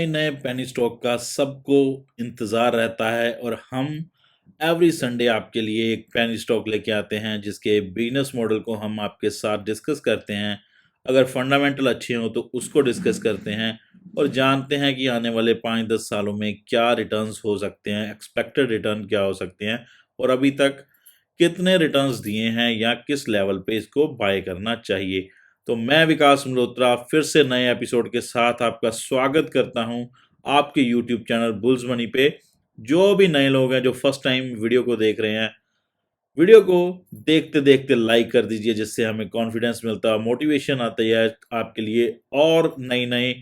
नए नए penny stock का सबको इंतज़ार रहता है और हम एवरी संडे आपके लिए एक पेनी स्टॉक लेके आते हैं जिसके बिजनेस मॉडल को हम आपके साथ डिस्कस करते हैं। अगर फंडामेंटल अच्छे हों तो उसको डिस्कस करते हैं और जानते हैं कि आने वाले 5-10 सालों में क्या रिटर्न्स हो सकते हैं, एक्सपेक्टेड रिटर्न क्या हो सकते हैं और अभी तक कितने रिटर्न्स दिए हैं या किस लेवल पे इसको बाय करना चाहिए। तो मैं विकास मल्होत्रा फिर से नए एपिसोड के साथ आपका स्वागत करता हूं आपके यूट्यूब चैनल बुल्स मनी पे। जो भी नए लोग हैं जो फर्स्ट टाइम वीडियो को देख रहे हैं, वीडियो को देखते देखते लाइक कर दीजिए जिससे हमें कॉन्फिडेंस मिलता है, मोटिवेशन आता है आपके लिए और नई नई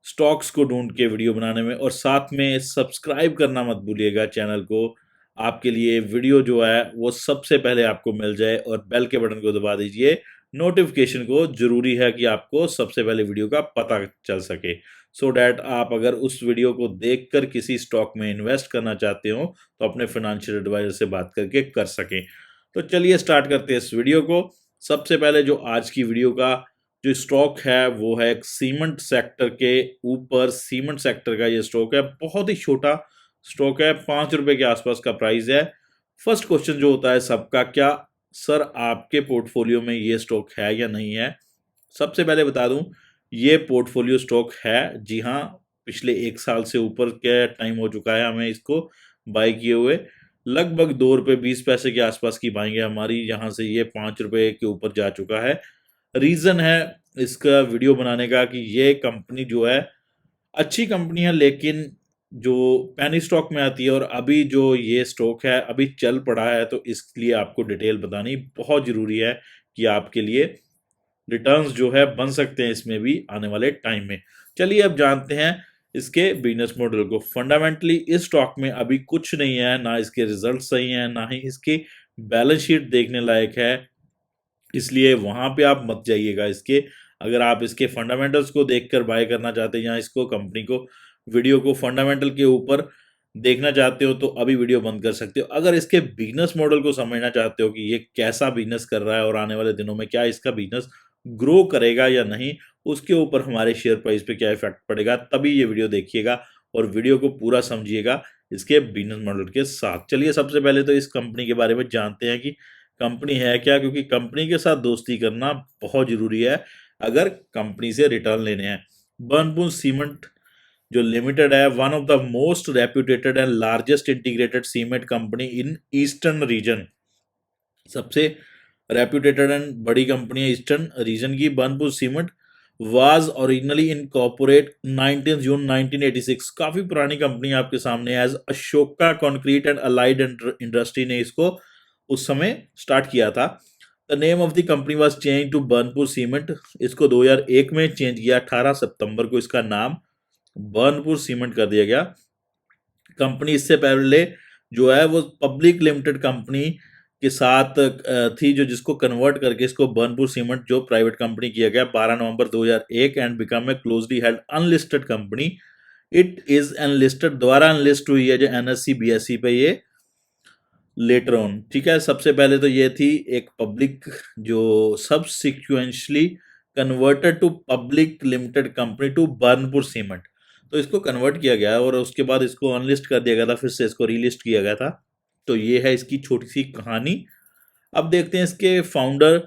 स्टॉक्स को ढूंढ के वीडियो बनाने में। और साथ में सब्सक्राइब करना मत भूलिएगा चैनल को, आपके लिए वीडियो जो है वो सबसे पहले आपको मिल जाए और बेल के बटन को दबा दीजिए। नोटिफिकेशन को जरूरी है कि आपको सबसे पहले वीडियो का पता चल सके, सो डैट आप अगर उस वीडियो को देखकर किसी स्टॉक में इन्वेस्ट करना चाहते हो तो अपने फाइनेंशियल एडवाइजर से बात करके कर सकें। तो चलिए स्टार्ट करते हैं इस वीडियो को। सबसे पहले जो आज की वीडियो का जो स्टॉक है वो है एक सीमेंट सेक्टर के ऊपर। सीमेंट सेक्टर का ये स्टॉक है, बहुत ही छोटा स्टॉक है, 5 रुपए के आसपास का प्राइस है। फर्स्ट क्वेश्चन जो होता है सबका, क्या सर आपके पोर्टफोलियो में ये स्टॉक है या नहीं है। सबसे पहले बता दूं, ये पोर्टफोलियो स्टॉक है, जी हाँ। पिछले 1 साल से ऊपर का टाइम हो चुका है हमें इसको बाय किए हुए। लगभग 2 रुपये 20 पैसे के आसपास की बाइंग है हमारी, यहाँ से ये 5 रुपए के ऊपर जा चुका है। रीज़न है इसका वीडियो बनाने का कि ये कंपनी जो है अच्छी कंपनी है, लेकिन जो पेनी स्टॉक में आती है और अभी जो ये स्टॉक है अभी चल पड़ा है, तो इसलिए आपको डिटेल बतानी बहुत ज़रूरी है कि आपके लिए रिटर्न्स जो है बन सकते हैं इसमें भी आने वाले टाइम में। चलिए अब जानते हैं इसके बिजनेस मॉडल को। फंडामेंटली इस स्टॉक में अभी कुछ नहीं है, ना इसके रिजल्ट सही हैं, ना ही इसकी बैलेंस शीट देखने लायक है, इसलिए वहां पे आप मत जाइएगा इसके। अगर आप इसके फंडामेंटल्स को देखकर बाय करना चाहते हैं या इसको कंपनी को वीडियो को फंडामेंटल के ऊपर देखना चाहते हो तो अभी वीडियो बंद कर सकते हो। अगर इसके बिजनेस मॉडल को समझना चाहते हो कि ये कैसा बिजनेस कर रहा है और आने वाले दिनों में क्या इसका बिजनेस ग्रो करेगा या नहीं, उसके ऊपर हमारे शेयर प्राइस पे क्या इफेक्ट पड़ेगा, तभी ये वीडियो देखिएगा और वीडियो को पूरा समझिएगा इसके बिजनेस मॉडल के साथ। चलिए सबसे पहले तो इस कंपनी के बारे में जानते हैं कि कंपनी है क्या, क्योंकि कंपनी के साथ दोस्ती करना बहुत जरूरी है अगर कंपनी से रिटर्न लेने हैं। बर्नपुर सीमेंट जो लिमिटेड है, one of the most reputed and largest integrated cement company in eastern region. सबसे रेप्यूटेटेड एंड बड़ी कंपनी है ईस्टर्न रीजन की। Burnpur cement was originally incorporate 19 June 1986। काफी पुरानी कंपनी है आपके सामने। As Ashoka concrete and allied industry ने इसको उस समय स्टार्ट किया था। The name of the company was change to Burnpur cement. इसको 2001 में चेंज किया, 18 सितंबर को इसका नाम बर्नपुर सीमेंट कर दिया गया। कंपनी इससे पहले जो है वो पब्लिक लिमिटेड कंपनी के साथ थी, जो जिसको कन्वर्ट करके इसको बर्नपुर सीमेंट जो प्राइवेट कंपनी किया गया 12 नवंबर 2001 and become a closely held unlisted company. It is unlisted, दोबारा अनलिस्ट हुई है जो एनएससी बीएससी पे ये लेटर ऑन। ठीक है, सबसे पहले तो ये थी एक पब्लिक, जो subsequently converted to public limited company to Burnpur cement. तो इसको कन्वर्ट किया गया और उसके बाद इसको अनलिस्ट कर दिया गया था, फिर से इसको रीलिस्ट किया गया था। तो ये है इसकी छोटी सी कहानी। अब देखते हैं इसके फाउंडर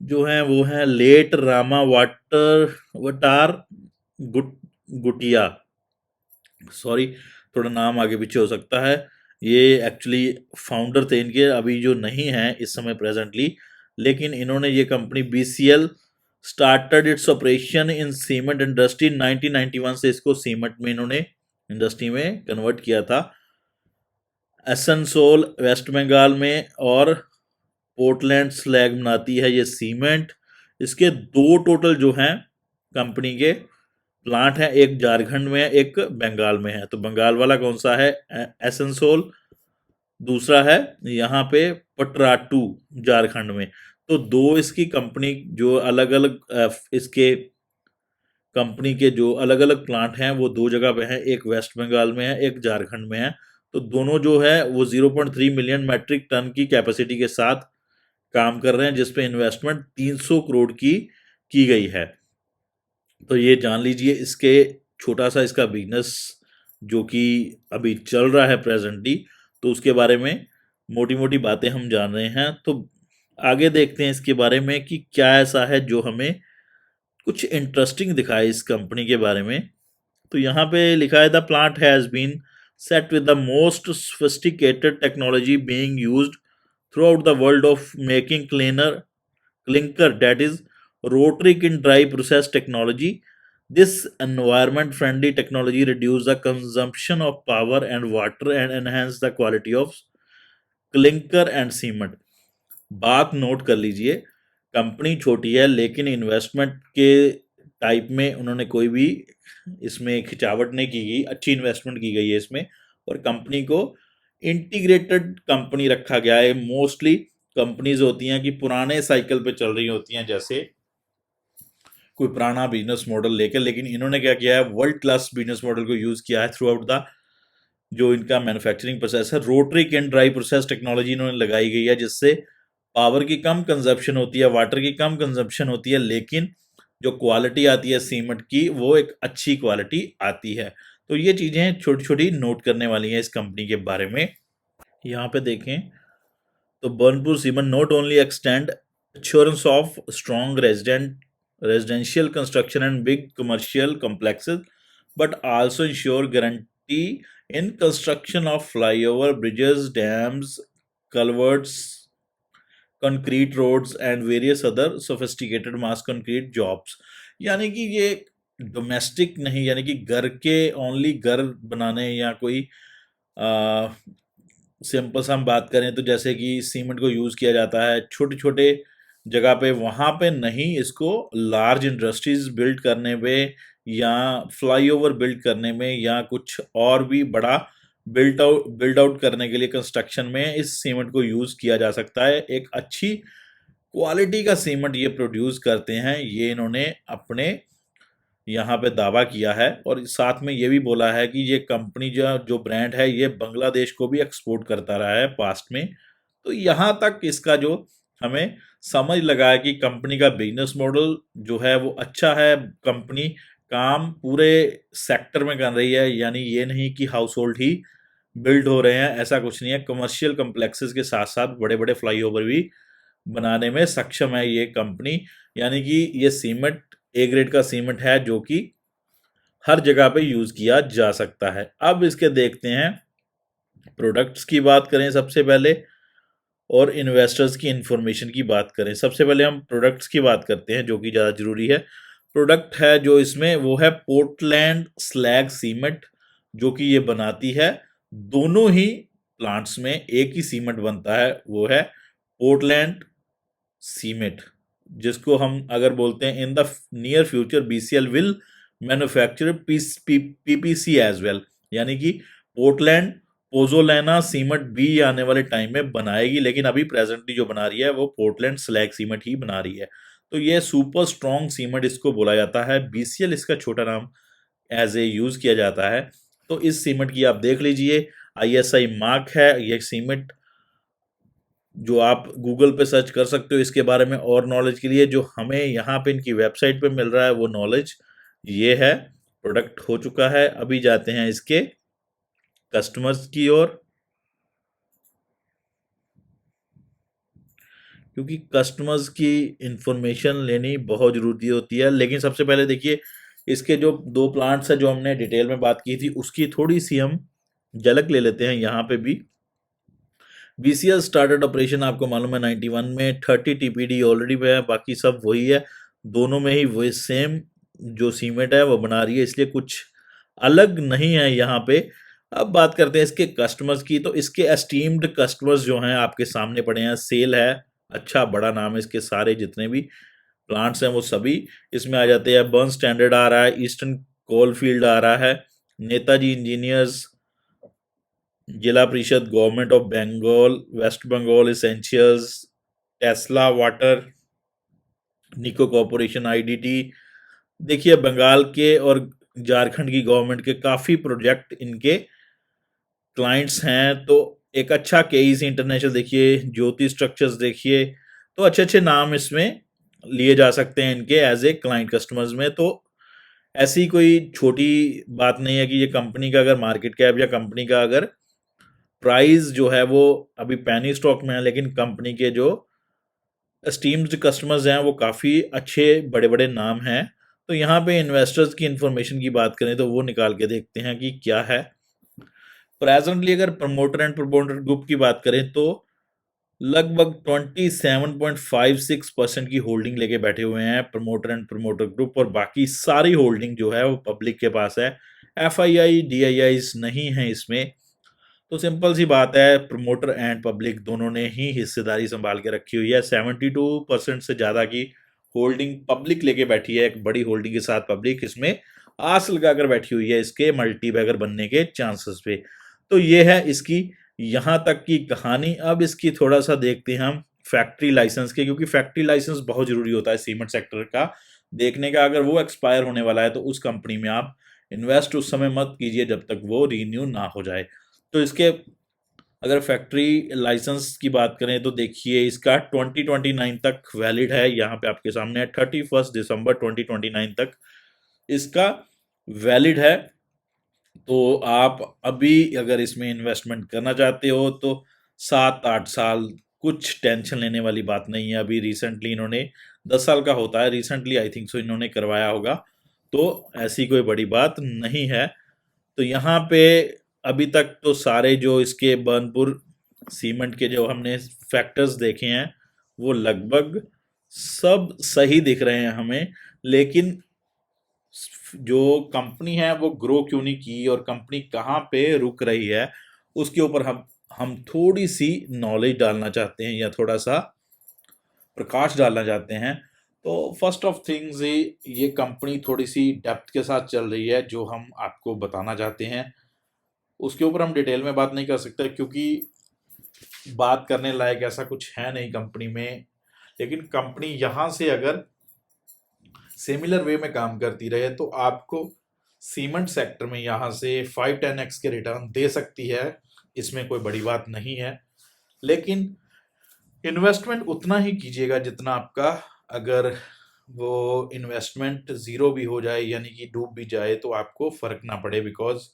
जो हैं वो हैं लेट रामा वाटर वटार गुटिया। सॉरी, थोड़ा नाम आगे पीछे हो सकता है। ये एक्चुअली फाउंडर थे इनके, अभी जो नहीं है इस समय प्रेजेंटली, लेकिन इन्होंने ये company BCL started its operation in cement industry 1991 से इसको सीमेंट में इन्होंने इंडस्ट्री में कन्वर्ट किया था। एसनसोल वेस्ट बंगाल में और पोर्टलैंड स्लैग बनाती है ये सीमेंट। इसके दो टोटल जो हैं कंपनी के प्लांट है, एक झारखंड में है, एक बंगाल में है। तो बंगाल वाला कौन सा है, एसनसोल। दूसरा है यहाँ पे पटराटू, झारखंड में। तो दो इसकी कंपनी जो अलग अलग इसके कंपनी के जो अलग अलग प्लांट हैं वो दो जगह पे हैं, एक वेस्ट बंगाल में है, एक झारखंड में है। तो दोनों जो है वो 0.3 मिलियन मैट्रिक टन की कैपेसिटी के साथ काम कर रहे हैं, जिसपे इन्वेस्टमेंट 300 करोड़ की गई है। तो ये जान लीजिए इसके छोटा सा इसका बिजनेस जो कि अभी चल रहा है प्रेजेंटली, तो उसके बारे में मोटी मोटी बातें हम जान रहे हैं। तो आगे देखते हैं इसके बारे में कि क्या ऐसा है जो हमें कुछ इंटरेस्टिंग दिखाए इस कंपनी के बारे में। तो यहाँ पे लिखा है the plant has been set with the most sophisticated technology being used throughout the world of making clinker clinker, that is rotary kiln dry process technology. This environment friendly technology reduce the consumption of power and water and enhance the quality of clinker and cement. बात note कर लीजिए, company छोटी है लेकिन investment के type में उन्होंने कोई भी इसमें खिंचावट नहीं की गई, अच्छी इन्वेस्टमेंट की गई है इसमें। और कंपनी को इंटीग्रेटेड कंपनी रखा गया है। मोस्टली कंपनीज होती हैं कि पुराने साइकिल पे चल रही होती हैं, जैसे कोई पुराना बिजनेस मॉडल लेकर, लेकिन इन्होंने क्या किया है, वर्ल्ड क्लास बिजनेस मॉडल को यूज किया है थ्रू आउट द जो इनका मैन्युफैक्चरिंग प्रोसेस है। Rotary can dry process technology इन्होंने लगाई गई है, जिससे पावर की कम कंजप्शन होती है, वाटर की कम कंजप्शन होती है, लेकिन जो क्वालिटी आती है सीमेंट की वो एक अच्छी क्वालिटी आती है। तो ये चीज़ें छोटी छोटी नोट करने वाली हैं इस कंपनी के बारे में। यहाँ पे देखें तो Burnpur cement not only extend assurance of strong residential construction and big commercial complexes, but also ensure guarantee in construction of flyover, bridges, dams, culverts, concrete roads and various other sophisticated mass concrete jobs। यानी कि ये domestic नहीं, यानी कि घर के only घर बनाने या कोई सिंपल सा हम बात करें तो जैसे कि सीमेंट को यूज़ किया जाता है छोटे छोटे जगह पे, वहाँ पे नहीं, इसको लार्ज इंडस्ट्रीज बिल्ड करने पे या फ्लाईओवर बिल्ड करने में या कुछ और भी बड़ा बिल्ड आउट करने के लिए कंस्ट्रक्शन में इस सीमेंट को यूज़ किया जा सकता है। एक अच्छी क्वालिटी का सीमेंट ये प्रोड्यूस करते हैं, ये इन्होंने अपने यहाँ पे दावा किया है। और साथ में ये भी बोला है कि ये कंपनी जो जो ब्रांड है ये बांग्लादेश को भी एक्सपोर्ट करता रहा है पास्ट में। तो यहाँ तक इसका जो हमें समझ लगा है कि कंपनी का बिजनेस मॉडल जो है वो अच्छा है। कंपनी काम पूरे सेक्टर में कर रही है, यानी ये नहीं कि हाउस होल्ड ही बिल्ड हो रहे हैं, ऐसा कुछ नहीं है। कमर्शियल कम्प्लेक्सेस के साथ साथ बड़े बड़े फ्लाईओवर भी बनाने में सक्षम है ये कंपनी। यानी कि ये सीमेंट ए ग्रेड का सीमेंट है जो कि हर जगह पे यूज किया जा सकता है। अब इसके देखते हैं प्रोडक्ट्स की बात करें सबसे पहले, और इन्वेस्टर्स की इंफॉर्मेशन की बात करें। सबसे पहले हम प्रोडक्ट्स की बात करते हैं जो कि ज़्यादा जरूरी है। प्रोडक्ट है जो इसमें वो है पोर्टलैंड स्लैग सीमेंट, जो कि ये बनाती है। दोनों ही प्लांट्स में एक ही सीमेंट बनता है, वो है पोर्टलैंड सीमेंट, जिसको हम अगर बोलते हैं in the near future BCL will manufacture PPC as well. यानी कि पोर्टलैंड पोजोलाना सीमेंट भी आने वाले टाइम में बनाएगी, लेकिन अभी प्रेजेंटली जो बना रही है वो पोर्टलैंड स्लैग सीमेंट ही बना रही है। तो ये सुपर स्ट्रॉन्ग सीमेंट इसको बोला जाता है, बीसीएल इसका छोटा नाम एज ए यूज किया जाता है। तो इस सीमेंट की आप देख लीजिए, आईएसआई मार्क है ये सीमेंट, जो आप गूगल पे सर्च कर सकते हो इसके बारे में और नॉलेज के लिए। जो हमें यहाँ पे इनकी वेबसाइट पे मिल रहा है वो नॉलेज ये है। प्रोडक्ट हो चुका है, अभी जाते हैं इसके कस्टमर्स की ओर, क्योंकि कस्टमर्स की इंफॉर्मेशन लेनी बहुत ज़रूरी होती है। लेकिन सबसे पहले देखिए इसके जो दो प्लांट्स हैं जो हमने डिटेल में बात की थी उसकी थोड़ी सी हम झलक ले लेते हैं। यहाँ पे भी बीसीएल स्टार्टेड ऑपरेशन आपको मालूम है 91 में, 30 टीपीडी ऑलरेडी है, बाकी सब वही है। दोनों में ही वही सेम जो सीमेंट है वो बना रही है, इसलिए कुछ अलग नहीं है यहाँ पे। अब बात करते हैं इसके कस्टमर्स की। तो इसके एस्टीम्ड कस्टमर्स जो हैं आपके सामने पड़े हैं। सेल है, अच्छा बड़ा नाम है इसके, सारे जितने भी प्लांट्स हैं वो सभी इसमें आ जाते हैं। बर्न स्टैंडर्ड आ रहा है, ईस्टर्न कोलफील्ड आ रहा है, Netaji engineers, Zila Parishad, government of Bengal, West Bengal essentials, Tesla water, Nicco corporation, IDT. देखिए बंगाल के और झारखंड की गवर्नमेंट के काफ़ी प्रोजेक्ट इनके क्लाइंट्स हैं। तो एक अच्छा केईसी इंटरनेशनल देखिए, ज्योति स्ट्रक्चर्स देखिए, तो अच्छे अच्छे नाम इसमें लिए जा सकते हैं इनके एज ए क्लाइंट कस्टमर्स में। तो ऐसी कोई छोटी बात नहीं है कि ये कंपनी का अगर मार्केट कैप या कंपनी का अगर प्राइस जो है वो अभी पेनी स्टॉक में है, लेकिन कंपनी के जो एस्टीम्ड कस्टमर्स हैं वो काफ़ी अच्छे बड़े-बड़े नाम हैं। तो यहाँ पे इन्वेस्टर्स की इन्फॉर्मेशन की बात करें तो वो निकाल के देखते हैं कि क्या है। प्रेज़ेंटली अगर प्रमोटर एंड प्रमोटर ग्रुप की बात करें तो लगभग 27.56% की होल्डिंग लेके बैठे हुए हैं प्रमोटर एंड प्रमोटर ग्रुप, और बाकी सारी होल्डिंग जो है वो पब्लिक के पास है। एफआईआई, डीआईआईस नहीं है इसमें। तो सिंपल सी बात है, प्रमोटर एंड पब्लिक दोनों ने ही हिस्सेदारी संभाल के रखी हुई है। 72% से ज़्यादा की होल्डिंग पब्लिक लेके बैठी है। एक बड़ी होल्डिंग के साथ पब्लिक इसमें आस लगाकर बैठी हुई है इसके मल्टीबैगर बनने के चांसेस पे। तो ये है इसकी यहाँ तक की कहानी। अब इसकी थोड़ा सा देखते हैं हम फैक्ट्री लाइसेंस के, क्योंकि फैक्ट्री लाइसेंस बहुत जरूरी होता है सीमेंट सेक्टर का देखने का। अगर वो एक्सपायर होने वाला है तो उस कंपनी में आप इन्वेस्ट उस समय मत कीजिए जब तक वो रीन्यू ना हो जाए। तो इसके अगर फैक्ट्री लाइसेंस की बात करें तो देखिए इसका 2029 तक वैलिड है। यहाँ पे आपके सामने है 31 दिसंबर 2029 तक इसका वैलिड है। तो आप अभी अगर इसमें इन्वेस्टमेंट करना चाहते हो तो 7-8 साल, कुछ टेंशन लेने वाली बात नहीं है। अभी रिसेंटली इन्होंने 10 साल का होता है, रिसेंटली आई थिंक सो इन्होंने करवाया होगा, तो ऐसी कोई बड़ी बात नहीं है। तो यहाँ पे अभी तक तो सारे जो इसके बर्नपुर सीमेंट के जो हमने फैक्टर्स देखे हैं वो लगभग सब सही दिख रहे हैं हमें। लेकिन जो कंपनी है वो ग्रो क्यों नहीं की और कंपनी कहाँ पे रुक रही है, उसके ऊपर हम थोड़ी सी नॉलेज डालना चाहते हैं या थोड़ा सा प्रकाश डालना चाहते हैं। तो फर्स्ट ऑफ थिंग्स ये कंपनी थोड़ी सी डेप्थ के साथ चल रही है जो हम आपको बताना चाहते हैं। उसके ऊपर हम डिटेल में बात नहीं कर सकते क्योंकि बात करने लायक ऐसा कुछ है नहीं कंपनी में। लेकिन कंपनी यहाँ से अगर सिमिलर वे में काम करती रहे तो आपको सीमेंट सेक्टर में यहाँ से 5-10x के रिटर्न दे सकती है, इसमें कोई बड़ी बात नहीं है। लेकिन इन्वेस्टमेंट उतना ही कीजिएगा जितना आपका, अगर वो इन्वेस्टमेंट ज़ीरो भी हो जाए यानी कि डूब भी जाए तो आपको फ़र्क ना पड़े, बिकॉज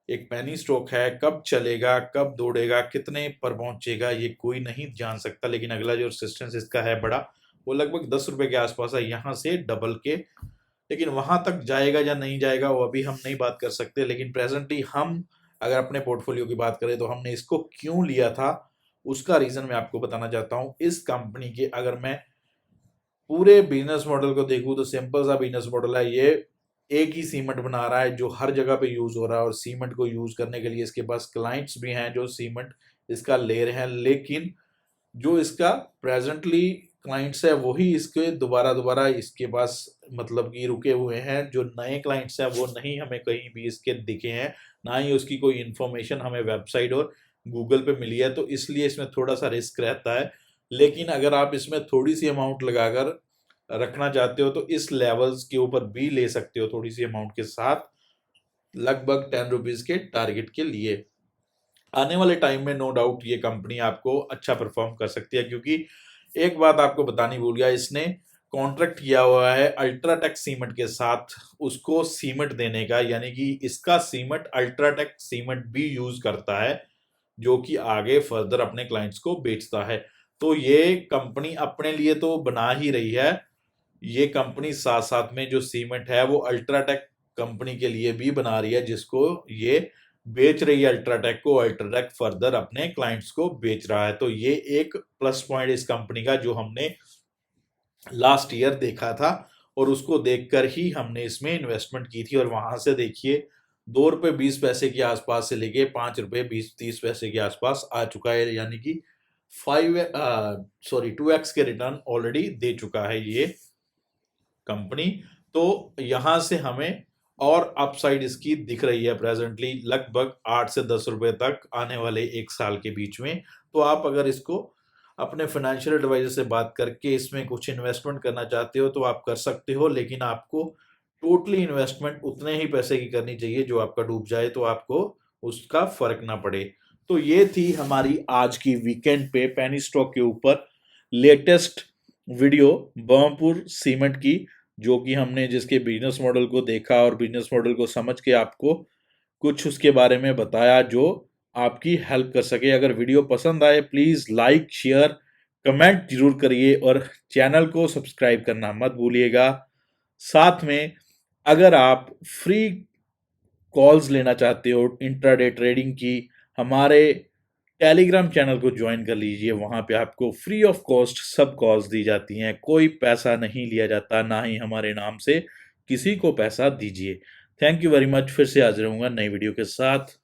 एक पेनी स्टॉक है, कब चलेगा, कब दौड़ेगा, कितने पर पहुंचेगा ये कोई नहीं जान सकता। लेकिन अगला जो रेजिस्टेंस इसका है बड़ा, वो लगभग 10 रुपए के आसपास है, यहाँ से डबल के। लेकिन वहां तक जाएगा या नहीं जाएगा वो अभी हम नहीं बात कर सकते। लेकिन प्रेजेंटली हम अगर अपने पोर्टफोलियो की बात करें तो हमने इसको क्यों लिया था उसका रीजन मैं आपको बताना चाहता हूँ। इस कंपनी के अगर मैं पूरे बिजनेस मॉडल को देखूं तो सिंपल सा बिजनेस मॉडल है। ये एक ही सीमेंट बना रहा है जो हर जगह पे यूज हो रहा है, और सीमेंट को यूज करने के लिए इसके पास क्लाइंट्स भी हैं जो सीमेंट इसका ले रहे हैं। लेकिन जो इसका प्रेजेंटली क्लाइंट्स है वही इसके दोबारा दोबारा इसके पास मतलब कि रुके हुए हैं। जो नए क्लाइंट्स हैं वो नहीं हमें कहीं भी इसके दिखे हैं, ना ही उसकी कोई इन्फॉर्मेशन हमें वेबसाइट और गूगल पे मिली है। तो इसलिए इसमें थोड़ा सा रिस्क रहता है। लेकिन अगर आप इसमें थोड़ी सी अमाउंट लगाकर रखना चाहते हो तो इस लेवल्स के ऊपर भी ले सकते हो थोड़ी सी अमाउंट के साथ, लगभग 10 रुपीज के टारगेट के लिए। आने वाले टाइम में नो डाउट ये कंपनी आपको अच्छा परफॉर्म कर सकती है, क्योंकि एक बात आपको बतानी भूल गया, इसने कॉन्ट्रैक्ट किया हुआ है अल्ट्राटेक सीमेंट के साथ उसको सीमेंट देने का, यानी कि इसका सीमेंट अल्ट्राटेक सीमेंट भी यूज करता है जो कि आगे फर्दर अपने क्लाइंट्स को बेचता है। तो ये कंपनी अपने लिए तो बना ही रही है, ये कंपनी साथ साथ में जो सीमेंट है वो अल्ट्राटेक कंपनी के लिए भी बना रही है, जिसको ये बेच रही है अल्ट्राटेक को, अल्ट्राटेक फर्दर अपने क्लाइंट्स को बेच रहा है। तो ये एक प्लस पॉइंट इस कंपनी का जो हमने लास्ट ईयर देखा था, और उसको देखकर ही हमने इसमें इन्वेस्टमेंट की थी। और वहां से देखिए 2 रुपए 20 पैसे के आसपास से लेके 5 रुपए 20-30 पैसे के आसपास आ चुका है, यानी कि 2x के रिटर्न ऑलरेडी दे चुका है ये कंपनी। तो यहां से हमें और अपसाइड इसकी दिख रही है प्रेजेंटली लगभग 8 से 10 रुपए तक आने वाले 1 साल के बीच में। तो आप अगर इसको अपने फाइनेंशियल एडवाइजर से बात करके इसमें कुछ इन्वेस्टमेंट करना चाहते हो तो आप कर सकते हो, लेकिन आपको टोटली इन्वेस्टमेंट उतने ही पैसे की करनी चाहिए जो आपका डूब जाए तो आपको उसका फर्क ना पड़े। तो ये थी हमारी आज की वीकेंड पे पेनी स्टॉक के ऊपर लेटेस्ट वीडियो बर्नपुर सीमेंट की। जो कि हमने जिसके बिजनेस मॉडल को देखा और बिजनेस मॉडल को समझ के आपको कुछ उसके बारे में बताया जो आपकी हेल्प कर सके। अगर वीडियो पसंद आए प्लीज़ लाइक, शेयर, कमेंट ज़रूर करिए और चैनल को सब्सक्राइब करना मत भूलिएगा। साथ में अगर आप फ्री कॉल्स लेना चाहते हो इंट्राडे ट्रेडिंग की, हमारे टेलीग्राम चैनल को ज्वाइन कर लीजिए। वहाँ पे आपको फ्री ऑफ कॉस्ट सब कॉल्स दी जाती हैं, कोई पैसा नहीं लिया जाता, ना ही हमारे नाम से किसी को पैसा दीजिए। Thank you very much. फिर से हाजिर होऊंगा नई वीडियो के साथ।